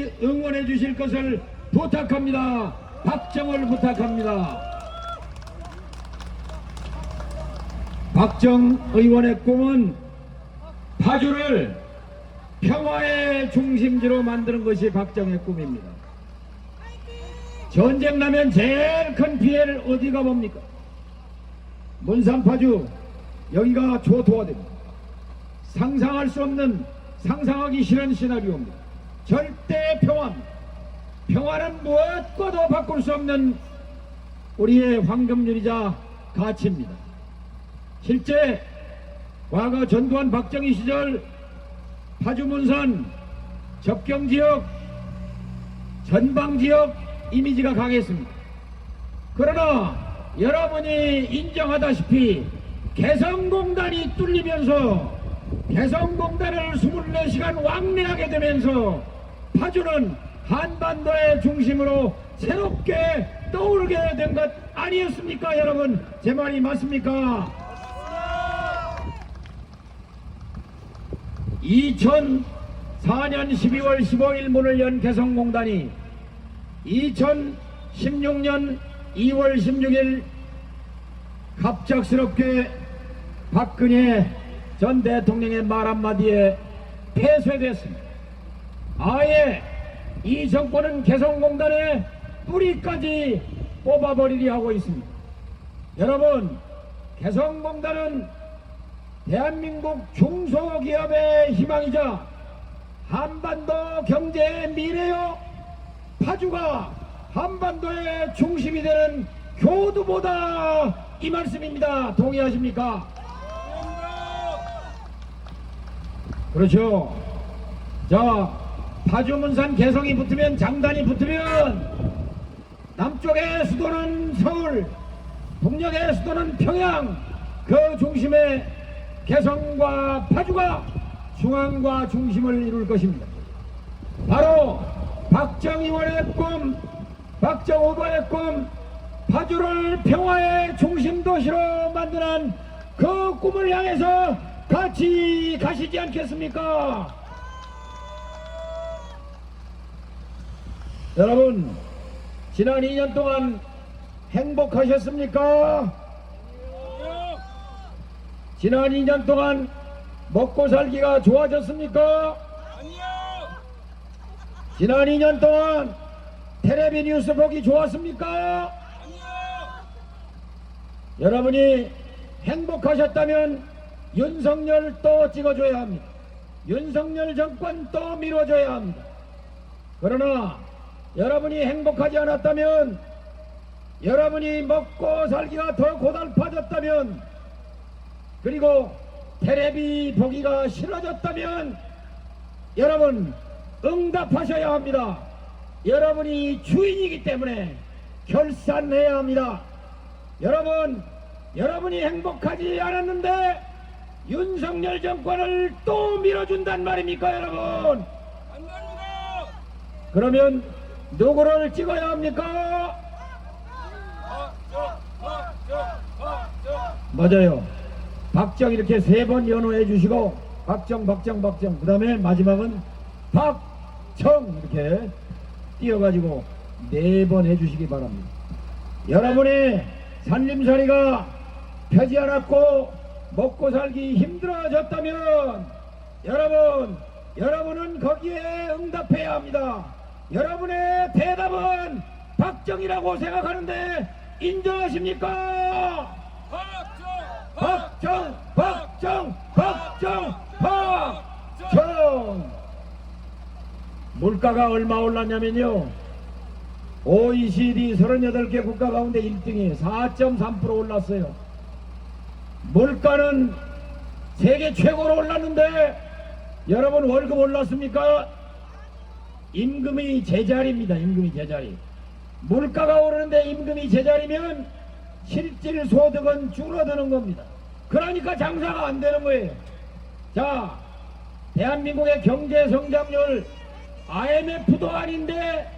끝까지 응원해 주실 것을 부탁합니다. 박정을 부탁합니다. 박정 의원의 꿈은 파주를 평화의 중심지로 만드는 것이 박정의 꿈입니다. 전쟁 나면 제일 큰 피해를 어디가 봅니까? 문산 파주 여기가 초토화 됩니다. 상상할 수 없는, 상상하기 싫은 시나리오입니다. 절대 평화입니다. 평화는 무엇과도 바꿀 수 없는 우리의 황금률이자 가치입니다. 실제 과거 전두환 박정희 시절 파주 문산 접경지역 전방지역 이미지가 강했습니다. 그러나 여러분이 인정하다시피 개성공단이 뚫리면서 개성공단을 24시간 왕래하게 되면서 파주는 한반도의 중심으로 새롭게 떠오르게 된 것 아니었습니까? 여러분, 제 말이 맞습니까? 2004년 12월 15일 문을 연 개성공단이 2016년 2월 16일 갑작스럽게 박근혜 전 대통령의 말 한마디에 폐쇄됐습니다. 아예 이 정권은 개성공단의 뿌리까지 뽑아버리려 하고 있습니다. 여러분, 개성공단은 대한민국 중소기업의 희망이자 한반도 경제의 미래요. 파주가 한반도의 중심이 되는 교두보다, 이 말씀입니다. 동의하십니까? 그렇죠. 자, 파주 문산 개성이 붙으면, 장단이 붙으면 남쪽의 수도는 서울, 동력의 수도는 평양, 그 중심에 개성과 파주가 중앙과 중심을 이룰 것입니다. 바로 박정 의원의 꿈, 박정 후보의 꿈, 파주를 평화의 중심 도시로 만드는 그 꿈을 향해서 같이 가시지 않겠습니까? 여러분, 지난 2년 동안 행복하셨습니까? 지난 2년 동안 먹고 살기가 좋아졌습니까? 지난 2년 동안 텔레비 뉴스 보기 좋았습니까? 여러분이 행복하셨다면 윤석열 또 찍어줘야 합니다. 윤석열 정권 또 밀어줘야 합니다. 그러나 여러분이 행복하지 않았다면, 여러분이 먹고 살기가 더 고달파졌다면, 그리고 텔레비 보기가 싫어졌다면 여러분 응답하셔야 합니다. 여러분이 주인이기 때문에 결산해야 합니다. 여러분, 여러분이 행복하지 않았는데 윤석열 정권을 또 밀어준단 말입니까? 여러분, 그러면 누구를 찍어야 합니까? 맞아요. 박정 이렇게 3번 연호해 주시고, 박정 그 다음에 마지막은 박정 이렇게 띄어가지고 4번 해주시기 바랍니다. 여러분의 살림살이가 펴지 않았고 먹고 살기 힘들어졌다면 여러분은 거기에 응답해야 합니다. 여러분의 대답은 박정이라고 생각하는데 인정하십니까? 박정! 물가가 얼마 올랐냐면요, OECD 38개 국가 가운데 1등이에요. 4.3% 올랐어요. 물가는 세계 최고로 올랐는데 여러분 월급 올랐습니까? 임금이 제자리입니다. 임금이 제자리. 물가가 오르는데 임금이 제자리면 실질 소득은 줄어드는 겁니다. 그러니까 장사가 안 되는 거예요. 자, 대한민국의 경제 성장률 IMF도 아닌데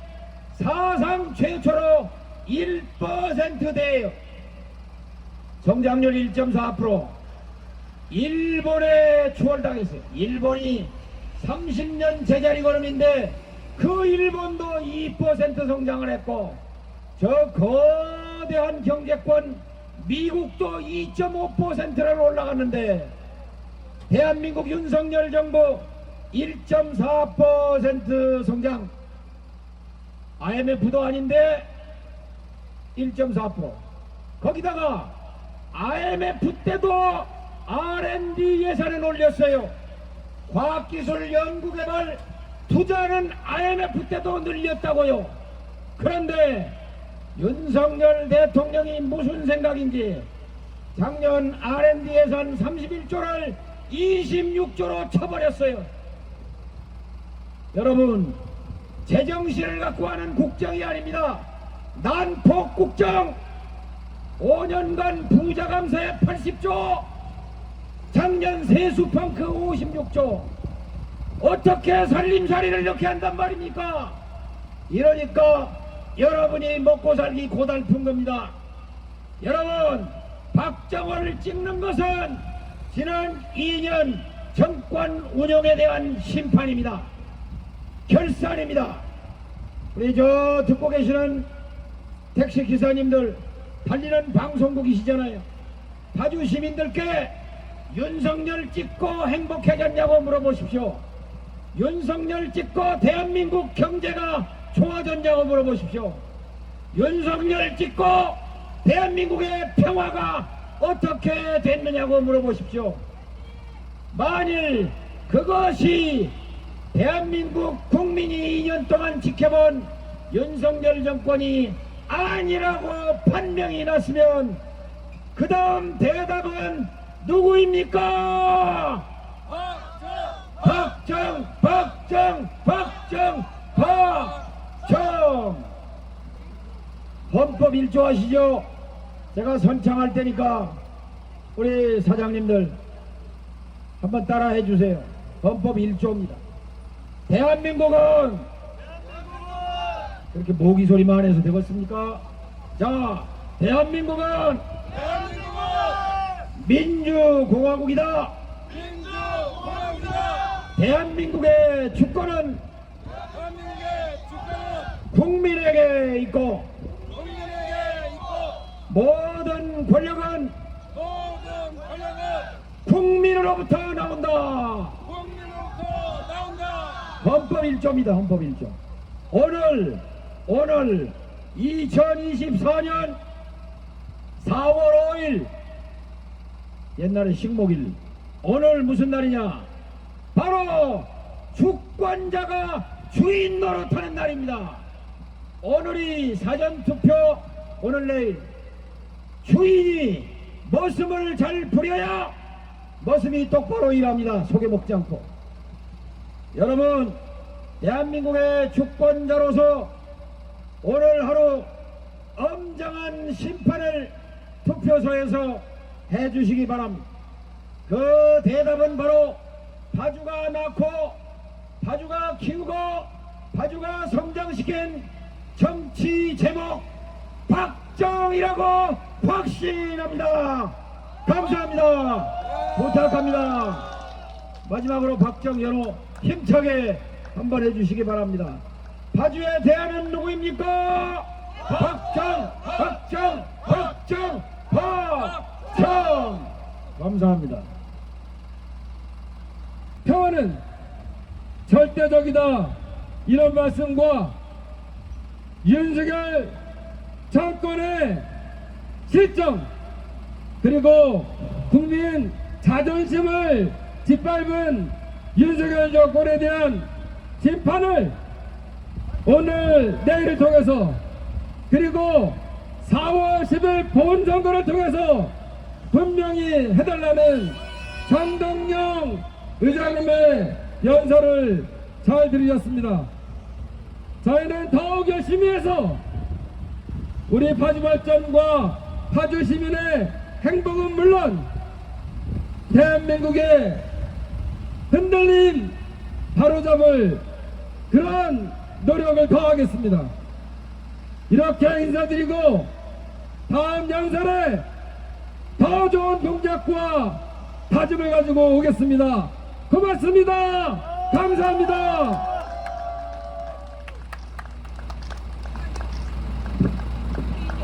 사상 최초로 1%대예요. 성장률 1.4%. 일본에 추월당했어요. 일본이 30년 제자리 걸음인데 그 일본도 2% 성장을 했고 저 거대한 경제권 미국도 2.5%로 올라갔는데 대한민국 윤석열 정부 1.4% 성장, IMF도 아닌데 1.4%. 거기다가 IMF 때도 R&D 예산을 올렸어요. 과학기술 연구개발 투자는 IMF 때도 늘렸다고요. 그런데 윤석열 대통령이 무슨 생각인지 작년 R&D 예산 31조를 26조로 쳐버렸어요. 여러분, 제정신을 갖고 하는 국정이 아닙니다. 난폭국정. 5년간 부자 감사에 80조, 작년 세수펑크 56조. 어떻게 살림살이를 이렇게 한단 말입니까? 이러니까 여러분이 먹고 살기 고달픈 겁니다. 여러분, 박정호를 찍는 것은 지난 2년 정권 운영에 대한 심판입니다. 결산입니다. 우리 저 듣고 계시는 택시 기사님들, 달리는 방송국이시잖아요. 파주 시민들께 윤석열 찍고 행복해졌냐고 물어보십시오. 윤석열 찍고 대한민국 경제가 좋아졌냐고 물어보십시오. 윤석열 찍고 대한민국의 평화가 어떻게 됐느냐고 물어보십시오. 만일 그것이 대한민국 국민이 2년 동안 지켜본 윤석열 정권이 아니라고 판명이 났으면 그 다음 대답은 누구입니까? 박정. 헌법 1조 아시죠? 제가 선창할 테니까 우리 사장님들 한번 따라 해주세요. 헌법 1조입니다. 대한민국은 그렇게 모기 소리만 해서 되겠습니까? 자, 대한민국은 민주공화국이다. 대한민국의 주권은 국민에게 있고 모든 권력은 국민으로부터 나온다. 헌법 1조입니다. 헌법 1조. 오늘 2024년 4월 5일, 옛날에 식목일, 오늘 무슨 날이냐? 바로 주권자가 주인 노릇하는 날입니다. 오늘이 사전투표, 오늘 내일 주인이 머슴을 잘 부려야 머슴이 똑바로 일합니다. 속에 먹지 않고. 여러분, 대한민국의 주권자로서 오늘 하루 엄정한 심판을 투표소에서 해주시기 바랍니다. 그 대답은 바로 파주가 낳고 파주가 키우고 파주가 성장시킨 정치 제목 박정이라고 확신합니다. 감사합니다. 부탁합니다. 마지막으로 박정 연호 힘차게 한번 해주시기 바랍니다. 파주의 대안은 누구입니까? 박정. 감사합니다. 평화는 절대적이다, 이런 말씀과 윤석열 정권의 실정, 그리고 국민 자존심을 짓밟은 윤석열 정권에 대한 심판을 오늘 내일을 통해서, 그리고 4월 10일 본선거를 통해서 분명히 해달라는 정동영 의장님의 연설을 잘 들으셨습니다. 저희는 더욱 열심히 해서 우리 파주 발전과 파주 시민의 행복은 물론 대한민국의 흔들림 바로잡을 그런 노력을 더하겠습니다. 이렇게 인사드리고 다음 연설에 더 좋은 동작과 다짐을 가지고 오겠습니다. 고맙습니다. 감사합니다.